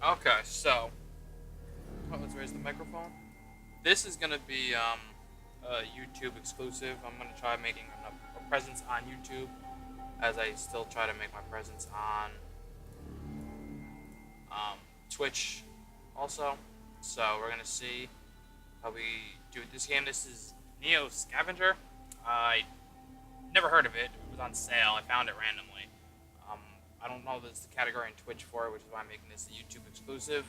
Okay, so let's raise the microphone. This is gonna be a YouTube exclusive. I'm gonna try making a presence on YouTube as I still try to make my presence on Twitch also. So we're gonna see how we do with this game. This is Neo Scavenger. I never heard of it. It was on sale. I found it randomly. Um, I don't know there's the category in Twitch for it, which is why I'm making this a YouTube exclusive.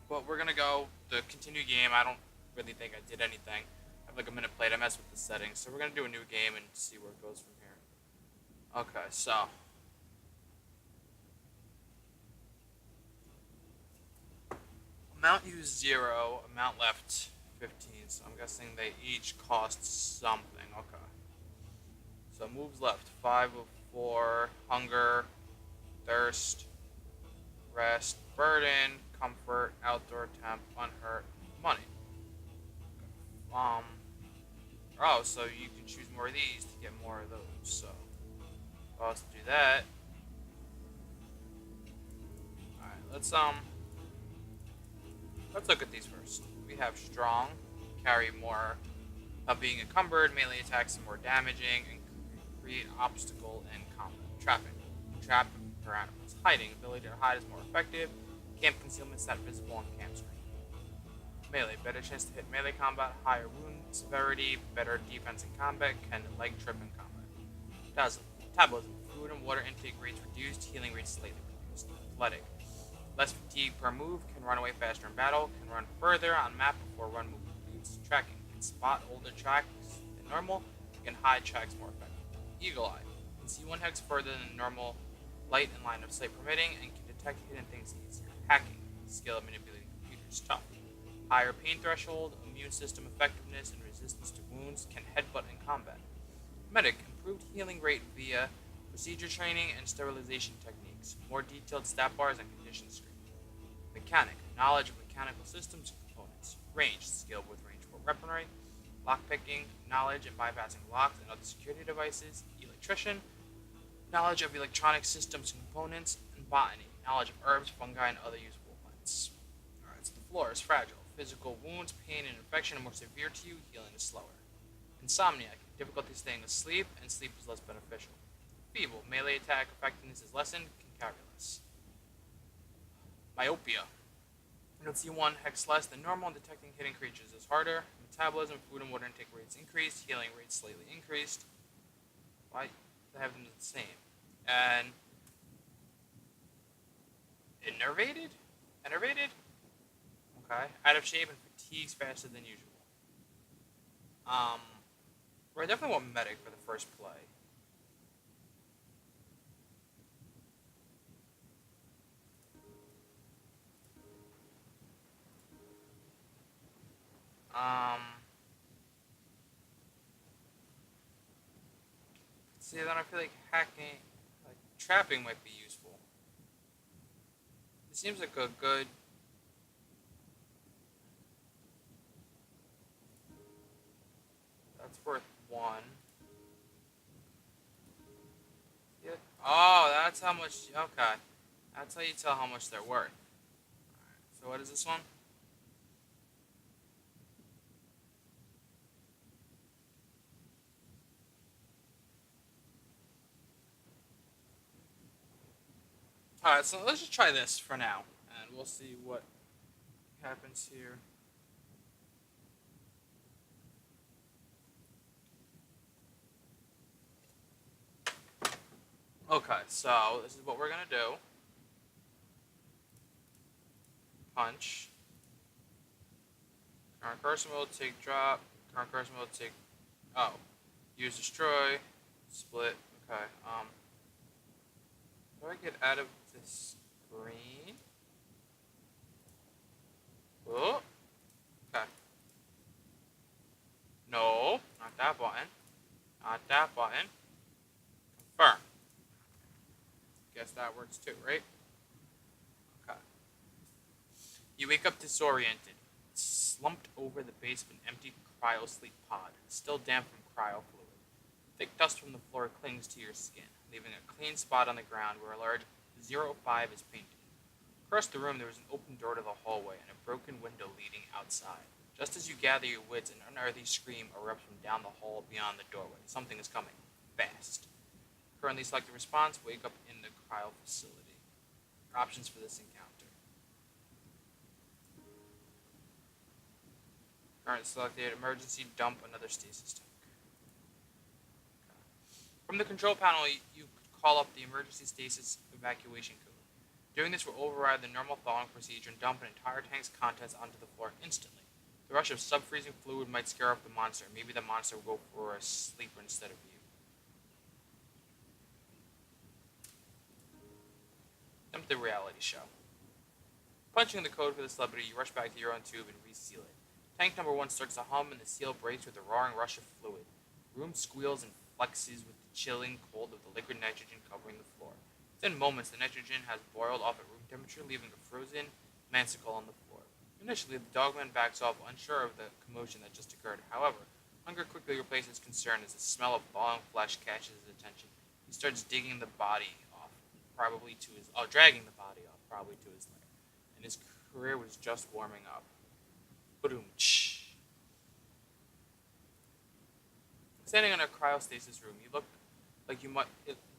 But we're gonna go the continue game. I don't really think I did anything. I have like a minute played. I messed with the settings, so we're gonna do a new game and see where it goes from here. Okay, so amount used 0, amount left 15. So I'm guessing they each cost something. Okay. So moves left 5 of 4. Hunger, thirst, rest, burden, comfort, outdoor temp, unhurt, money. Um. Oh, so you can choose more of these to get more of those. So I'll also do that. All right. Let's look at these first. We have strong, carry more of being encumbered, melee attacks are more damaging, and create obstacle in combat. Trapping. Trap for animals. Hiding. Ability to hide is more effective. Camp concealment is not visible on camp screen. Melee. Better chance to hit melee combat. Higher wound severity. Better defense in combat. Can leg trip in combat. Dazzle. Metabolism. Food and water intake rates reduced. Healing rates slightly reduced. Athletic. Less fatigue per move. Can run away faster in battle. Can run further on map before run move completes. Tracking. Can spot older tracks than normal. Can hide tracks more effectively. Eagle Eye. Can see 1 hex further than normal. Light and line of sight permitting. And can detect hidden things easier. Hacking. Skill at manipulating computers. Tough. Higher pain threshold. Immune system effectiveness and resistance to wounds. Can headbutt in combat. Medic. Improved healing rate via procedure training and sterilization techniques. More detailed stat bars and condition screen. Mechanic. Knowledge of mechanical systems and components. Range. Skill with rangeful weaponry. Lockpicking. Knowledge and bypassing locks and other security devices. Electrician. Knowledge of electronic systems and components. And botany. Knowledge of herbs, fungi, and other useful plants. Alright, so the floor is fragile. Physical wounds, pain, and infection are more severe to you. Healing is slower. Insomniac. Difficulty staying asleep, and sleep is less beneficial. Feeble. Melee attack effectiveness is lessened. Can carry less. Myopia. You don't see 1 hex less than normal, and detecting hidden creatures is harder. Metabolism, food and water intake rates increased. Healing rates slightly increased. Why do they have them the same? And enervated? Enervated? Okay. Out of shape and fatigues faster than usual. Um, I definitely want medic for the first play. Um, See, then I feel like hacking, like trapping might be useful. It seems like a good. That's worth 1. Yeah. Oh, that's how much. Okay, that's how you tell how much they're worth. Alright, so what is this one? Alright, so let's just try this for now, and we'll see what happens here. Okay, so this is what we're gonna do. Punch. Current cursor mode, take drop. Current cursor mode, take. Oh. Use destroy. Split. Okay, how do I get out of this screen? Oh. Okay. No, not that button. Not that button. Confirm. Guess that works too, right? Okay. You wake up disoriented, slumped over the base of an empty cryo-sleep pod, still damp from cryo fluid. Thick dust from the floor clings to your skin, leaving a clean spot on the ground where a large 05 is painted. Across the room there was an open door to the hallway and a broken window leading outside. Just as you gather your wits, an unearthly scream erupts from down the hall beyond the doorway. Something is coming. Fast. Currently select the response. Wake up in the cryo facility. Options for this encounter. Current selected. Emergency. Dump another stasis tank. From the control panel, you could call up the emergency stasis evacuation code. Doing this will override the normal thawing procedure and dump an entire tank's contents onto the floor instantly. The rush of sub-freezing fluid might scare off the monster. Maybe the monster will go for a sleeper instead of you. Dump the reality show. Punching the code for the celebrity, you rush back to your own tube and reseal it. Tank number 1 starts to hum and the seal breaks with a roaring rush of fluid. The room squeals and flexes with the chilling cold of the liquid nitrogen covering the floor. Within moments, the nitrogen has boiled off at room temperature, leaving a frozen manticle on the floor. Initially, the dogman backs off, unsure of the commotion that just occurred. However, hunger quickly replaces concern as the smell of thawing flesh catches his attention. He starts digging the body off, dragging the body off, probably to his lair. And his career was just warming up. Ba-doom-tsh. Standing in a cryostasis room, you look like you might,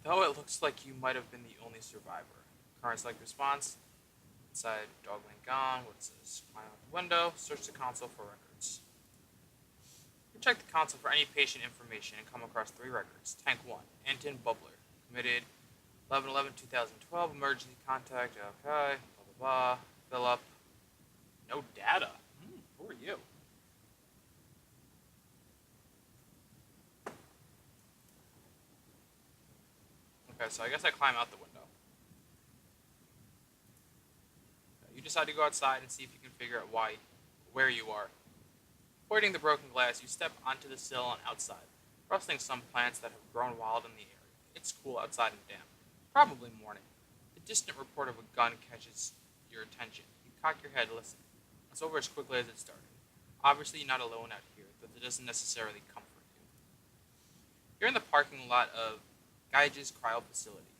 though it looks like you might have been the only survivor. Current select response. Inside, dogman gone. What's this? Climb out the window. Search the console for records. You check the console for any patient information and come across 3 records. Tank 1, Anton Bubbler. Committed 11/11/2012. Emergency contact. Okay. Blah, blah, blah. Philip. No data. Who are you? Okay, so I guess I climb out the window. You decide to go outside and see if you can figure out where you are. Avoiding the broken glass, you step onto the sill and outside, rustling some plants that have grown wild in the area. It's cool outside and damp. Probably morning. The distant report of a gun catches your attention. You cock your head, listen. It's over as quickly as it started. Obviously, you're not alone out here, but it doesn't necessarily comfort you. You're in the parking lot of Geige's cryo facility,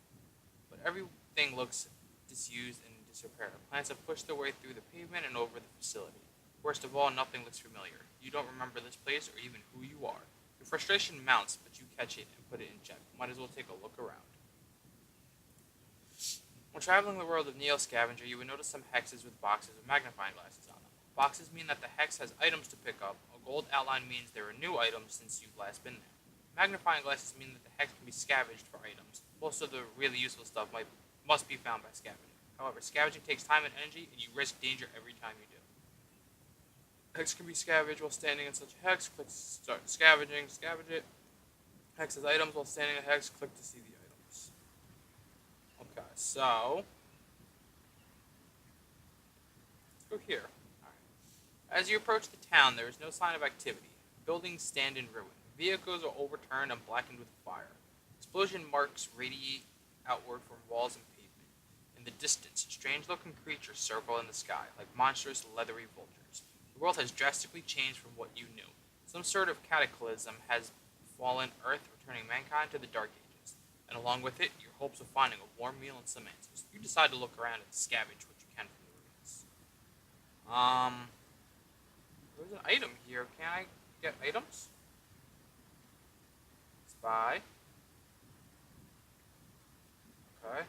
but everything looks disused and disrepair. Plants have pushed their way through the pavement and over the facility. Worst of all, nothing looks familiar. You don't remember this place or even who you are. Your frustration mounts, but you catch it and put it in check. Might as well take a look around. When traveling the world of Neo Scavenger, you would notice some hexes with boxes with magnifying glasses on them. Boxes mean that the hex has items to pick up. A gold outline means there are new items since you've last been there. Magnifying glasses mean that the hex can be scavenged for items. Most of the really useful stuff must be found by scavenging. However, scavenging takes time and energy, and you risk danger every time you do. Hex can be scavenged while standing in such a hex. Click start scavenging, scavenge it. Hex has items while standing in a hex. Click to see the items. Okay, so let's go here. Alright. As you approach the town, there is no sign of activity. Buildings stand in ruin. Vehicles are overturned and blackened with fire. Explosion marks radiate outward from walls and pavement. In the distance, strange-looking creatures circle in the sky, like monstrous, leathery vultures. The world has drastically changed from what you knew. Some sort of cataclysm has befallen Earth, returning mankind to the Dark Ages, and along with it, your hopes of finding a warm meal and some answers. You decide to look around and scavenge what you can from the ruins. There's an item here. Can I get items? Spy. Okay.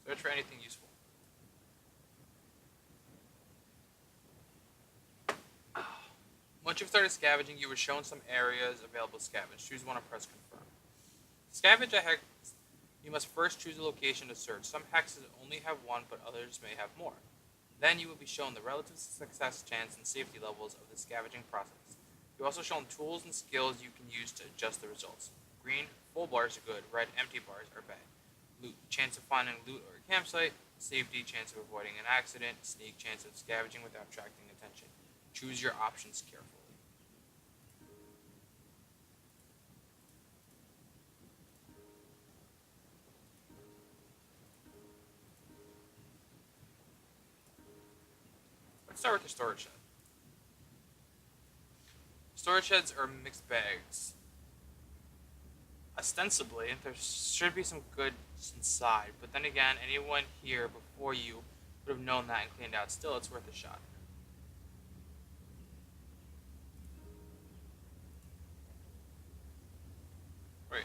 Search for anything useful. Once you've started scavenging, you were shown some areas available to scavenge. Choose one and press confirm. To scavenge a hex, you must first choose a location to search. Some hexes only have one, but others may have more. Then you will be shown the relative success chance and safety levels of the scavenging process. You're also shown tools and skills you can use to adjust the results. Green, full bars are good. Red, empty bars are bad. Loot, chance of finding loot or a campsite. Safety, chance of avoiding an accident. Sneak, chance of scavenging without attracting attention. Choose your options carefully. Let's start with the storage shed. Storage sheds are mixed bags. Ostensibly, there should be some goods inside, but then again, anyone here before you Would have known that and cleaned out. Still, it's worth a shot. Wait.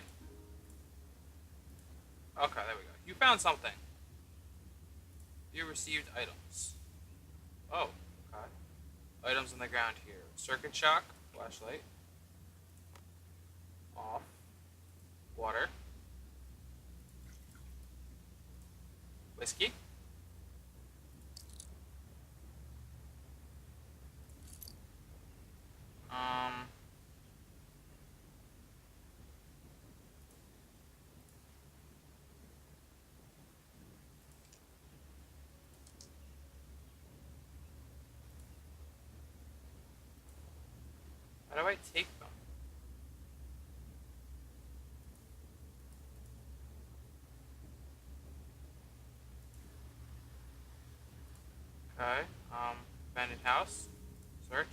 Okay, there we go. You found something. You received items. Oh, okay. Items on the ground here. Circuit shock, flashlight, off, water, whiskey, um, how do I take them? Okay, abandoned house, search.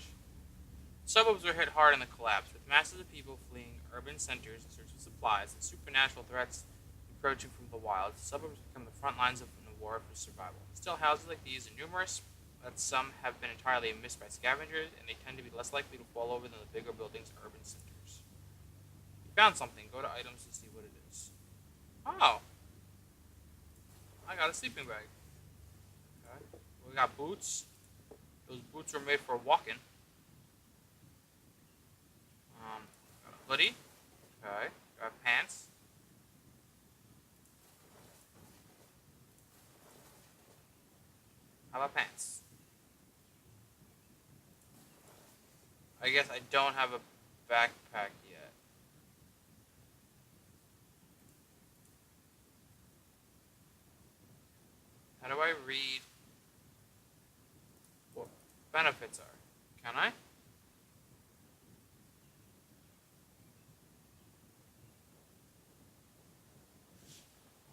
Suburbs were hit hard in the collapse, with masses of people fleeing urban centers in search of supplies and supernatural threats encroaching from the wild. Suburbs become the front lines of the war for survival. Still, houses like these are numerous, but some have been entirely missed by scavengers, and they tend to be less likely to fall over than the bigger buildings' urban centers. You found something. Go to items to see what it is. Oh, I got a sleeping bag. Okay. We got boots. Those boots were made for walking. Got a hoodie. Okay. Got pants. How about pants? I guess I don't have a backpack yet. How do I read what benefits are? Can I?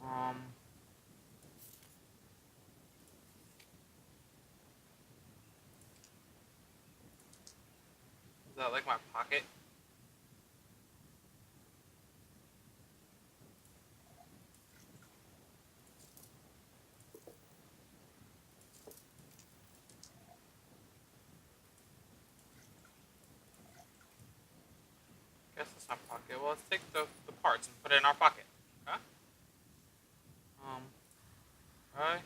Um, is that like my pocket? Guess that's my pocket. Well, let's take the parts and put it in our pocket. Okay? Um, right.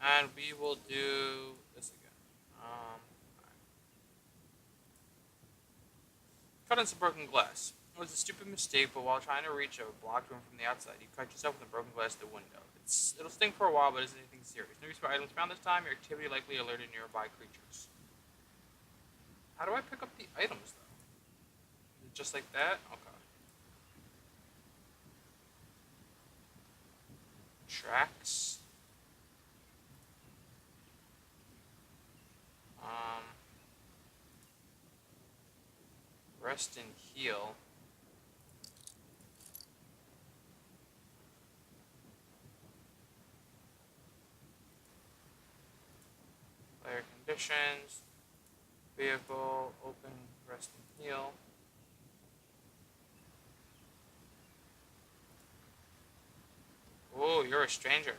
And we will do this again. Right. Cut in some broken glass. It was a stupid mistake, but while trying to reach a blocked room from the outside, you cut yourself with the broken glass of the window. It'll sting for a while, but isn't anything serious. No useful items found this time. Your activity likely alerted nearby creatures. How do I pick up the items, though? Is it just like that? Okay. Tracks. Um, rest and heal. Player conditions. Vehicle. Open. Rest and heal. Oh, you're a stranger.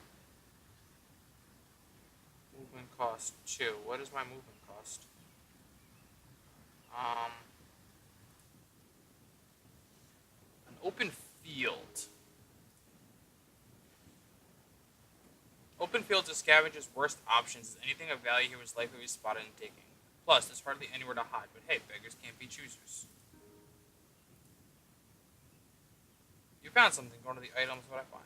Movement cost 2. What is my movement cost? An open field. Open fields are scavengers' worst options, as anything of value here is likely to be spotted and taken. Plus, there's hardly anywhere to hide, but hey, beggars can't be choosers. You found something. Go to the items, what I find.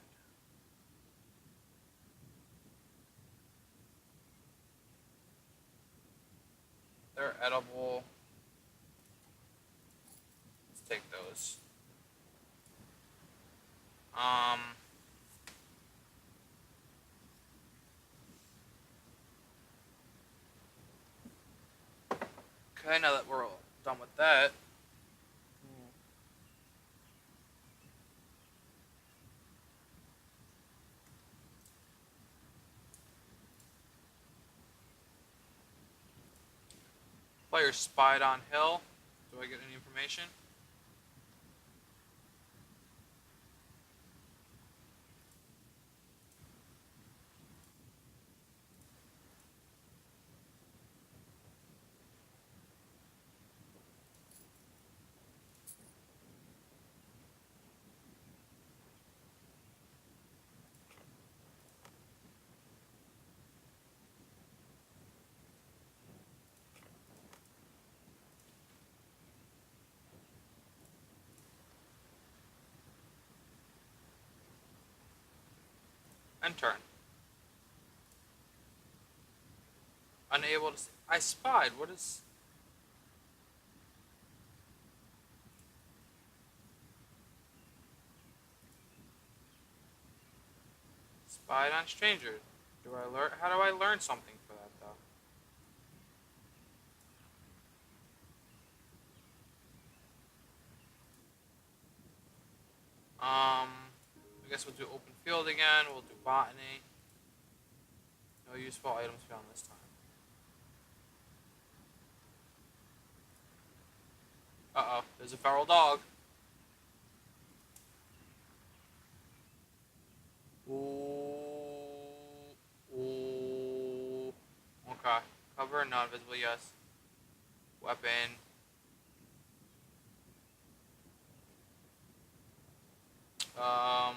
They're edible. Let's take those. Okay, now that we're all done with that. Player spied on hill. Do I get any information? And turn. Unable to see. I spied. What is... Spied on stranger. Do I learn? How do I learn something for that though? I guess we'll do open field again. We'll do botany. No useful items found this time. Uh-oh, there's a feral dog. Ooh. Ooh. Okay. Cover, not visible, yes. Weapon. Um.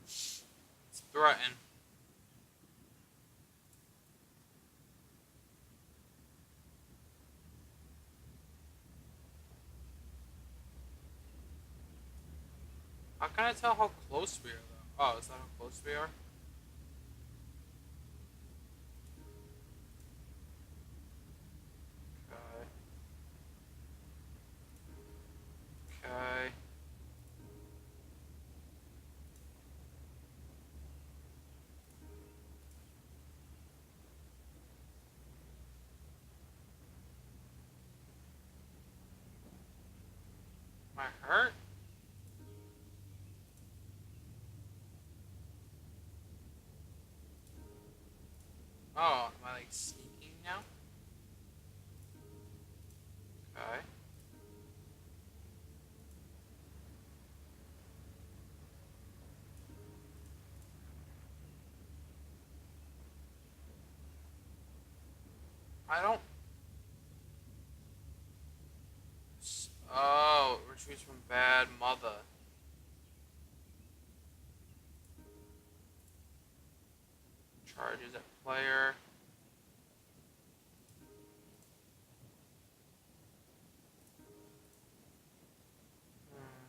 It's threaten. How can I tell how close we are though? Oh, is that how close we are? Okay. Okay. Am I hurt? Oh, am I like sneaking now? Okay. I don't... Oh, retreats from bad mother. Charges at player. Hmm.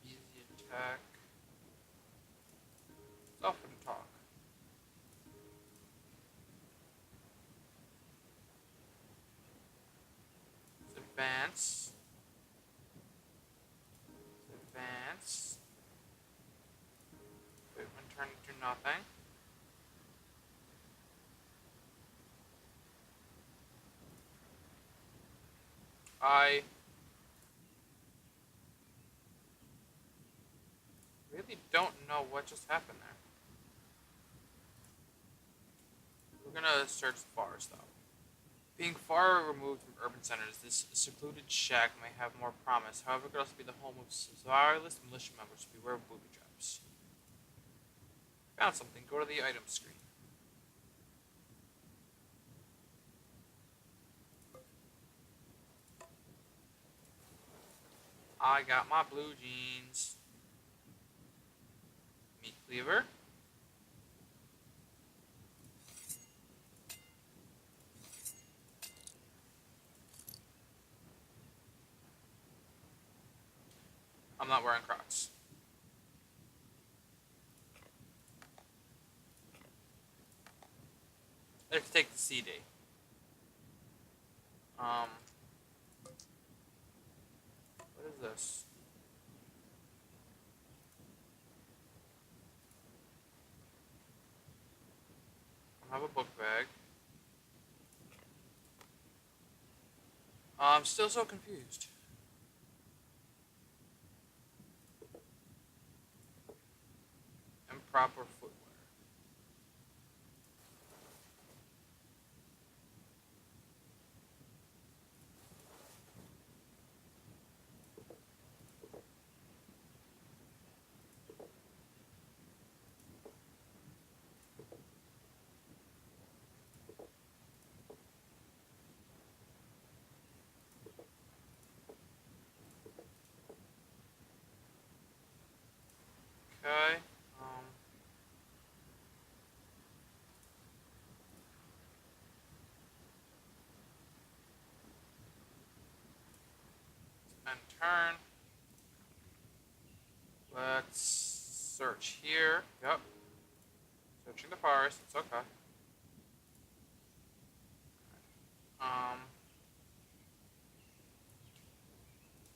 Easy attack. Soften talk. Advance. Advance. Wait, when turn to nothing. I really don't know what just happened there. We're gonna search the forest though. Being far removed from urban centers, this secluded shack may have more promise. However, it could also be the home of survivalist militia members. Beware of booby traps. Found something. Go to the item screen. I got my blue jeans. Meat cleaver. I'm not wearing Crocs. I have to take the CD. What is this? I have a book bag. I'm still so confused. Improper footwear. And turn. Let's search here. Yep. Searching the forest. It's okay. Um,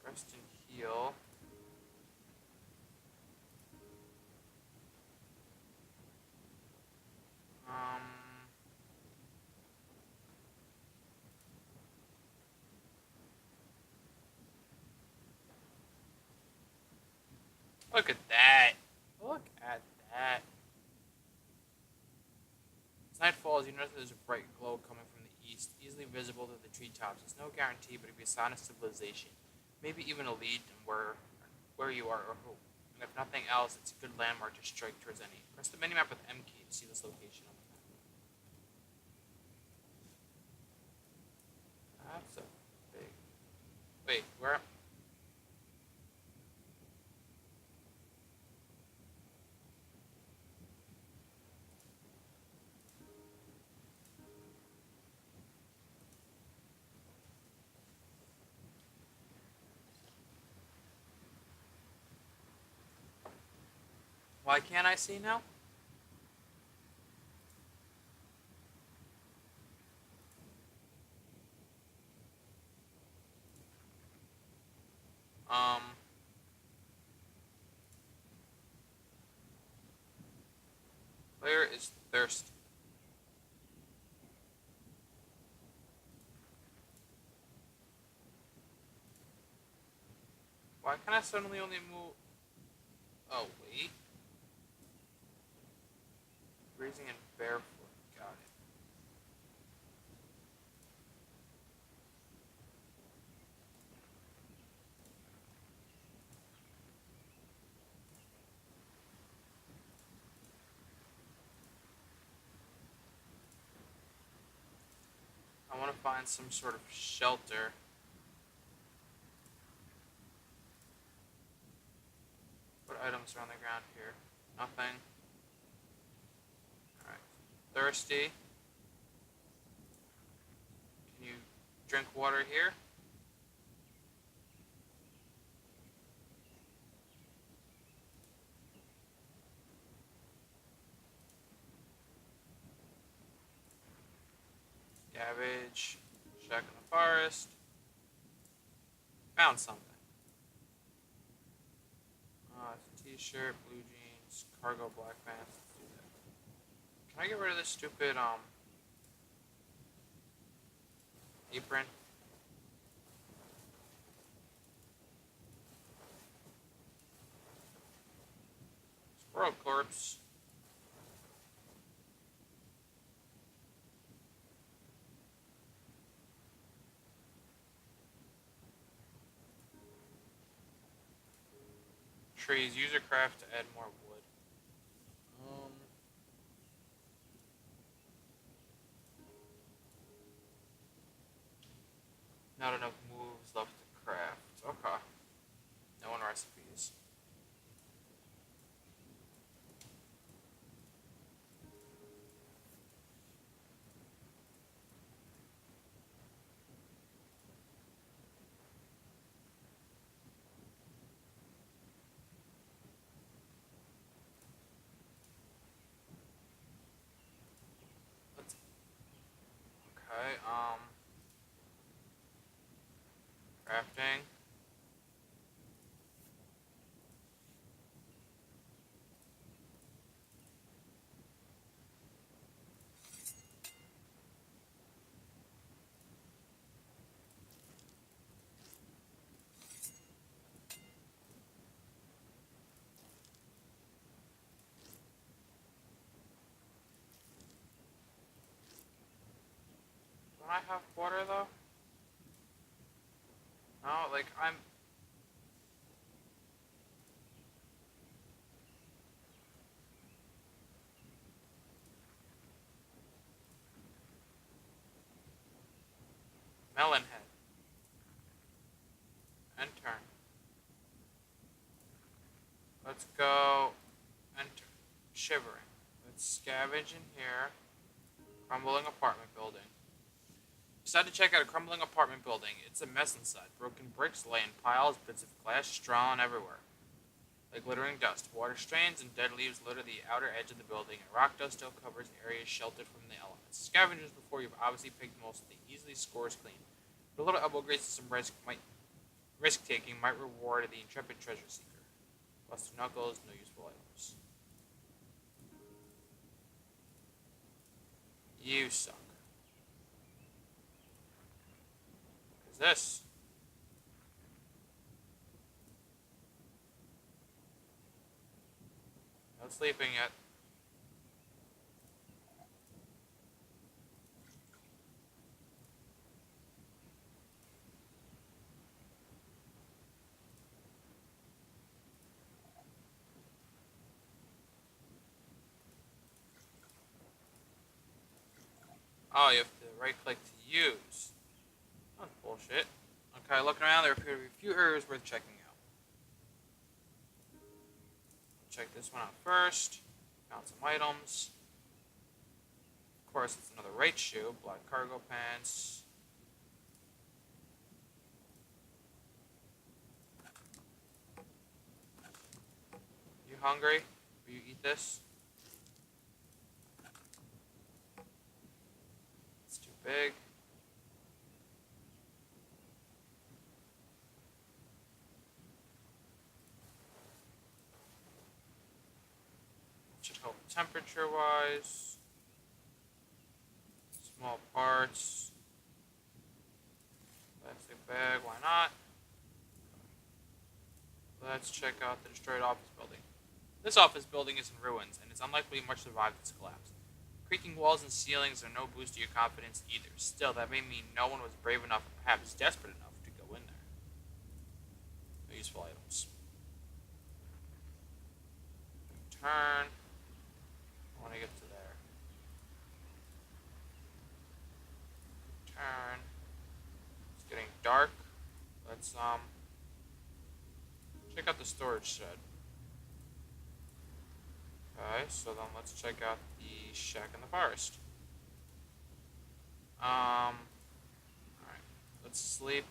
rest and heal. Look at that. Look at that. As night falls, you notice there's a bright glow coming from the east, easily visible through the treetops. It's no guarantee, but it'd be a sign of civilization. Maybe even a lead in where you are or who. And if nothing else, it's a good landmark to strike towards any. Press the minimap with M key to see this location on the map. That's a big... Wait, where... Why can't I see now? Player is thirsty. Why can I suddenly only move... Oh, wait. Grazing and barefoot. Got it. I want to find some sort of shelter. What items are on the ground here? Nothing. Alright. Thirsty. Can you drink water here? Cabbage. Shack in the forest. Found something. It's a t-shirt, blue jeans, cargo black pants. Let's do that. Can I get rid of this stupid apron? Squirrel corpse. Trees. User craft to add more wood. Not enough moves left to craft. Okay. No one recipes. Let's... Okay, crafting. Don't I have water though? No, like I'm... Melon head. And turn. Let's go enter. Shivering. Let's scavenge in here. Crumbling apartment building. Decide to check out a crumbling apartment building. It's a mess inside. Broken bricks lay in piles, bits of glass strewn everywhere. Like glittering dust, water stains and dead leaves litter the outer edge of the building, and rock dust still covers areas sheltered from the elements. Scavengers before you've obviously picked most of the easily scores clean. But a little elbow grease and some risk taking might reward the intrepid treasure seeker. Busted knuckles, no useful items. You suck. What is this? No sleeping yet. Oh, you have to right click to use. That's bullshit. Okay, looking around, there appear to be a few areas worth checking out. Check this one out first. Found some items. Of course, it's another right shoe. Black cargo pants. You hungry? Will you eat this? It's too big. Should help temperature-wise. Small parts. Plastic bag, why not? Let's check out the destroyed office building. This office building is in ruins, and it's unlikely much survived its collapse. Creaking walls and ceilings are no boost to your confidence either. Still, that may mean no one was brave enough, or perhaps desperate enough, to go in there. No useful items. Turn. I want to get to there. Turn. It's getting dark. Let's check out the storage shed. Okay, so then let's check out the shack in the forest. Alright. Let's sleep.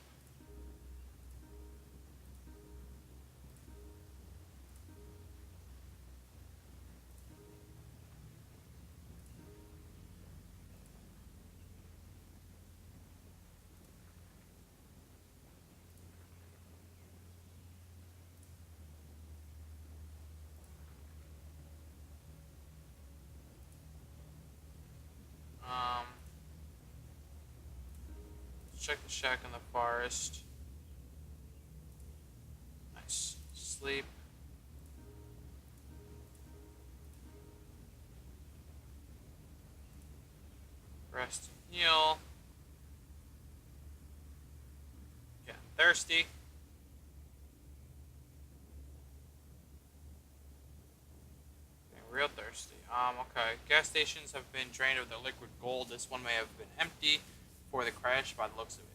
Check the shack in the forest. Nice. Sleep. Rest and heal. Getting thirsty. Getting real thirsty. Okay. Gas stations have been drained of their liquid gold. This one may have been empty before the crash by the looks of it.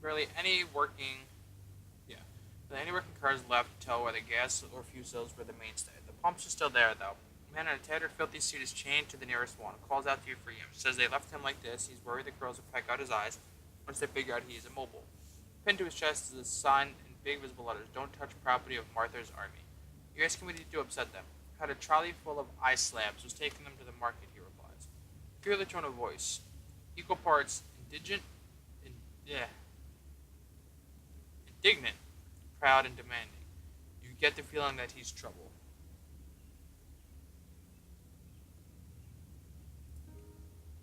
Barely any working cars left to tell whether gas or fuel cells were the mainstay. The pumps are still there though. A man in a tattered, filthy suit is chained to the nearest one. Calls out to you for him. Says they left him like this. He's worried the girls will peck out his eyes once they figure out he is immobile. Pinned to his chest is a sign in big visible letters: "Don't touch property of Martha's army." You're asking me to upset them. Had a trolley full of ice slabs. Was taking them to the market, he replies. Hear the tone of voice. Equal parts indignant, proud, and demanding. You get the feeling that he's trouble.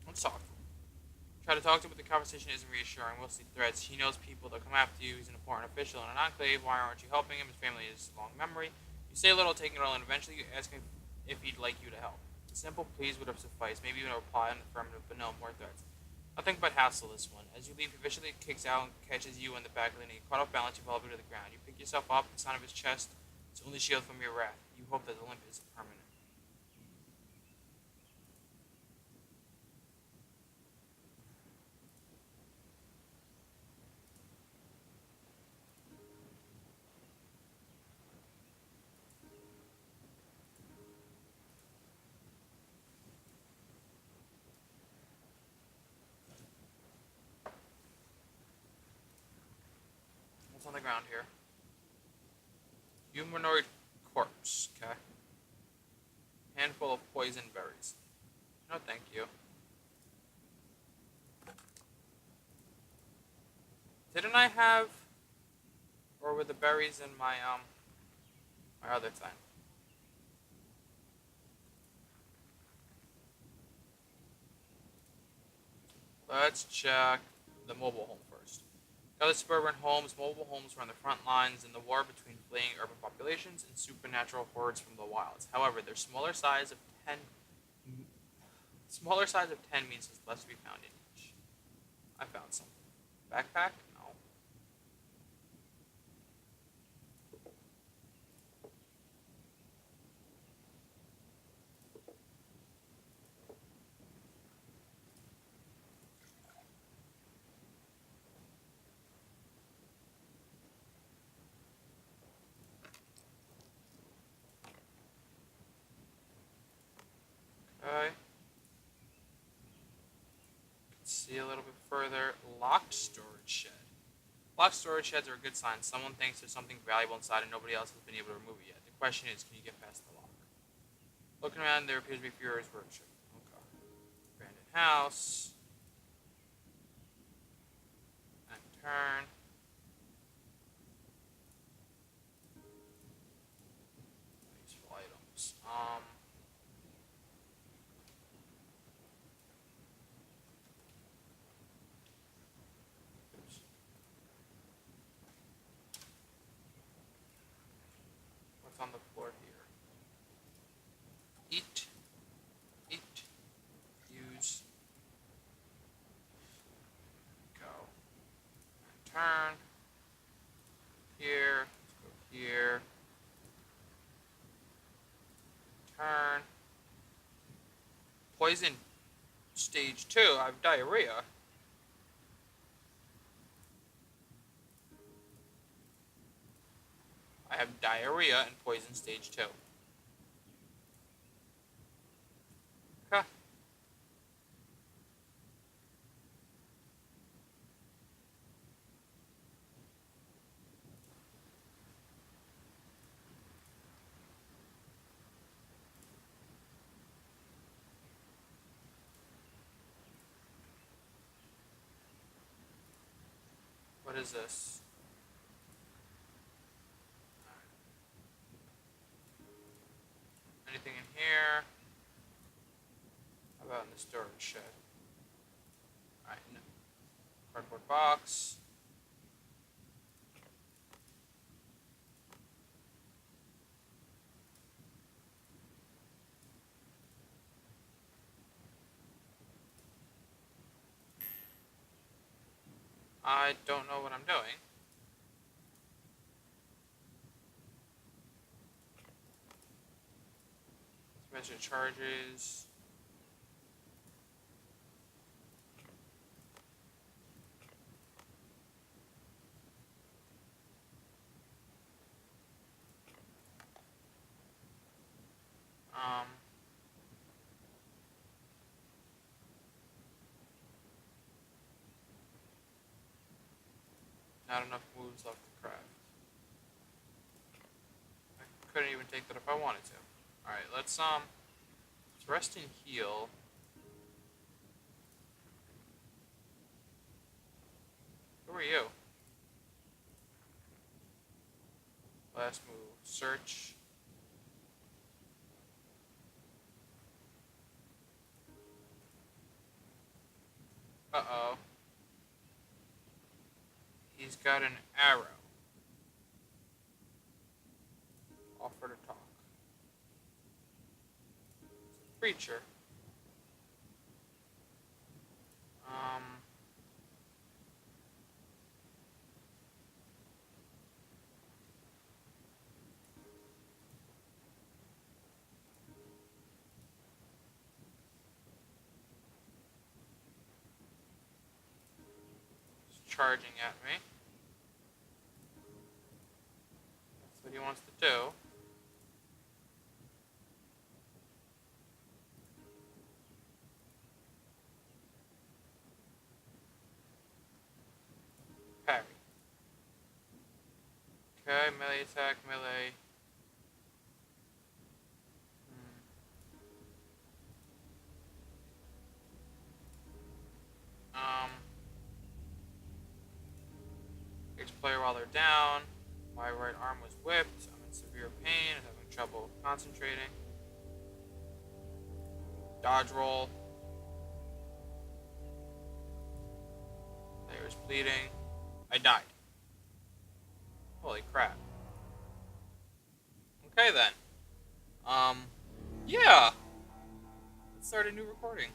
Let's talk to him. Try to talk to him, but the conversation isn't reassuring. Mostly threats. He knows people that come after you. He's an important official in an enclave. Why aren't you helping him? His family is long memory. You say a little, taking it all, and eventually you ask him if he'd like you to help. A simple please would have sufficed. Maybe even a reply in the affirmative, but no more threats. Nothing but hassle, this one. As you leave, he vicious kicks out and catches you in the back of the knee. Caught off balance, you fall over to the ground. You pick yourself up, the sound of his chest is only shield from your wrath. You hope that the limp is permanent. around here. Humanoid corpse. Okay. Handful of poison berries. No, thank you. Didn't I have, or were the berries in my my other thing? Let's check the mobile home first. Other suburban homes, mobile homes were on the front lines in the war between fleeing urban populations and supernatural hordes from the wilds. However, their smaller size of 10 means there's less to be found in each. I found something. Backpack? No. Okay. See a little bit further. Locked storage shed. Locked storage sheds are a good sign. Someone thinks there's something valuable inside and nobody else has been able to remove it yet. The question is, can you get past the lock? Looking around, there appears to be Fuhrer's workshop. Okay. Abandoned house. And turn. Useful items. Oops. What's on the floor here? Eat. Eat. Use. Go. And turn. Here. Let's go here. Turn. Poison stage 2. I have diarrhea. I have diarrhea and poison stage 2. Okay. What is this? Anything in here? How about in the storage shed? Alright, no. Cardboard box. I don't know what I'm doing. Measure charges. Not enough moves left to craft. I couldn't even take that if I wanted to. Alright, let's rest and heal. Who are you? Last move. Search. Uh-oh. He's got an arrow. Offer to talk. It's a creature. He's charging at me. That's what he wants to do. Parry. Okay, melee attack, melee. Um, each player while they're down. My right arm was whipped. I'm in severe pain and having trouble concentrating. Dodge roll. Player's bleeding. I died. Holy crap. Okay then. Yeah. Let's start a new recording.